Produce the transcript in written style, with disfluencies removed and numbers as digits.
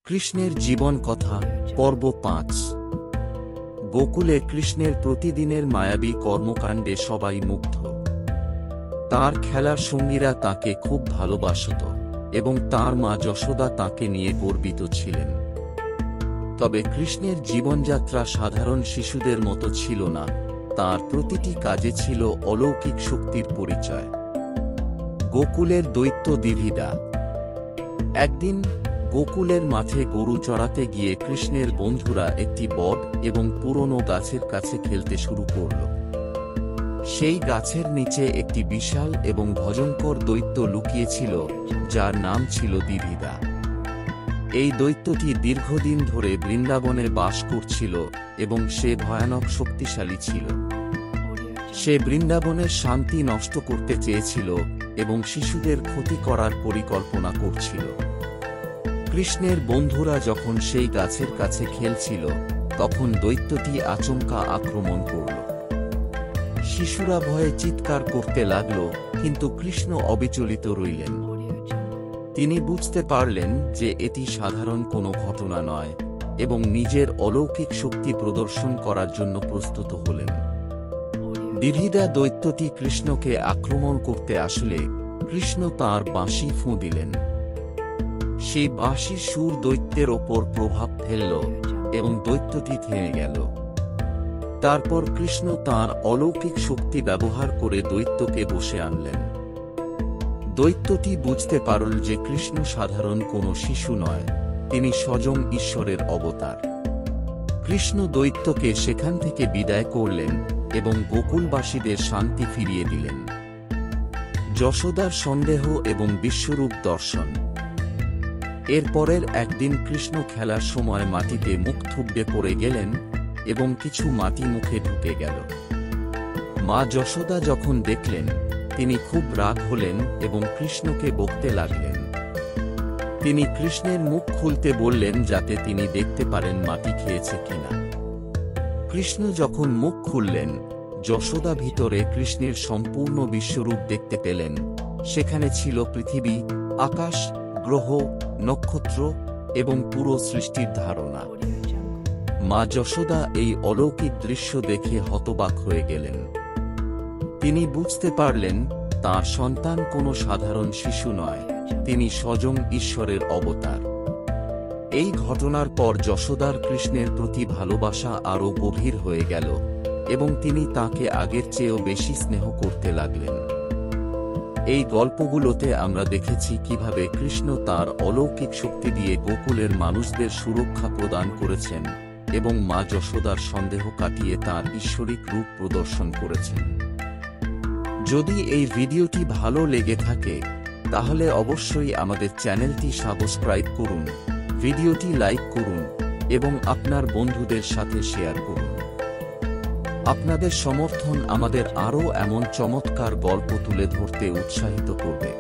কৃষ্ণের জীবন কথা পর্ব ৫। গোকুলে কৃষ্ণের প্রতিদিনের মায়াবী কর্মকাণ্ডে সবাই মুগ্ধ। তার খেলার সঙ্গীরা তাকে খুব ভালোবাসত এবং তার মা যশোদা তাকে নিয়ে গর্বিত ছিলেন। তবে কৃষ্ণের জীবনযাত্রা সাধারণ শিশুদের মতো ছিল না, তার প্রতিটি কাজে ছিল অলৌকিক শক্তির পরিচয়। গোকুলের দৈত্য দ্বিবিধা। একদিন গোকুলের মাঠে গরু চড়াতে গিয়ে কৃষ্ণের বন্ধুরা একটি বট এবং পুরনো গাছের কাছে খেলতে শুরু করল। সেই গাছের নিচে একটি বিশাল এবং ভয়ঙ্কর দৈত্য লুকিয়েছিল, যার নাম ছিল দ্বিবিধা। এই দৈত্যটি দীর্ঘদিন ধরে বৃন্দাবনে বাস করছিল এবং সে ভয়ানক শক্তিশালী ছিল। সে বৃন্দাবনের শান্তি নষ্ট করতে চেয়েছিল এবং শিশুদের ক্ষতি করার পরিকল্পনা করছিল। কৃষ্ণের বন্ধুরা যখন সেই গাছের কাছে খেলছিল, তখন দৈত্যটি আচমকা আক্রমণ করল। শিশুরা ভয়ে চিৎকার করতে লাগল, কিন্তু কৃষ্ণ অবিচলিত রইলেন। তিনি বুঝতে পারলেন যে এটি সাধারণ কোনো ঘটনা নয় এবং নিজের অলৌকিক শক্তি প্রদর্শন করার জন্য প্রস্তুত হলেন। দ্বিবিধা দৈত্যটি কৃষ্ণকে আক্রমণ করতে আসলে কৃষ্ণ তাঁর বাঁশি ফুঁ দিলেন। সেই বাঁশির সুর দৈত্যের ওপর প্রভাব ফেলল এবং দৈত্যটি থেমে গেল। তারপর কৃষ্ণ তাঁর অলৌকিক শক্তি ব্যবহার করে দৈত্যকে বসে আনলেন। দৈত্যটি বুঝতে পারল যে কৃষ্ণ সাধারণ কোনো শিশু নয়, তিনি স্বয়ং ঈশ্বরের অবতার। কৃষ্ণ দৈত্যকে সেখান থেকে বিদায় করলেন এবং গোকুলবাসীদের শান্তি ফিরিয়ে দিলেন। যশোদার সন্দেহ এবং বিশ্বরূপ দর্শন। এরপরের একদিন কৃষ্ণ খেলার সময় মাটিতে মুখ থুবড়ে পড়ে গেলেন এবং কিছু মাটি মুখে ঢুকে গেল। মা যশোদা যখন দেখলেন, তিনি খুব রাগ হলেন এবং কৃষ্ণকে বকতে লাগলেন। তিনি কৃষ্ণের মুখ খুলতে বললেন যাতে তিনি দেখতে পারেন মাটি খেয়েছে কিনা। কৃষ্ণ যখন মুখ খুললেন, যশোদা ভিতরে কৃষ্ণের সম্পূর্ণ বিশ্বরূপ দেখতে পেলেন। সেখানে ছিল পৃথিবী, আকাশ, গ্রহ, নক্ষত্র এবং পুরো সৃষ্টির ধারণা। মা যশোদা এই অলৌকিক দৃশ্য দেখে হতবাক হয়ে গেলেন। তিনি বুঝতে পারলেন তাঁর সন্তান কোনো সাধারণ শিশু নয়, তিনি স্বয়ং ঈশ্বরের অবতার। এই ঘটনার পর যশোদার কৃষ্ণের প্রতি ভালোবাসা আরও গভীর হয়ে গেল এবং তিনি তাকে আগের চেয়েও বেশি স্নেহ করতে লাগলেন। এই গল্পগুলোতে আমরা দেখেছি কিভাবে কৃষ্ণ তাঁর অলৌকিক শক্তি দিয়ে গোকুলের মানুষদের সুরক্ষা প্রদান করেছেন এবং মা যশোদার সন্দেহ কাটিয়ে তাঁর ঈশ্বরিক রূপ প্রদর্শন করেছেন। যদি এই ভিডিওটি ভালো লেগে থাকে, তাহলে অবশ্যই আমাদের চ্যানেলটি সাবস্ক্রাইব করুন, ভিডিওটি লাইক করুন এবং আপনার বন্ধুদের সাথে শেয়ার করুন। আপনাদের সমর্থন আমাদের আরও এমন চমৎকার গল্প তুলে ধরতে উৎসাহিত করবে।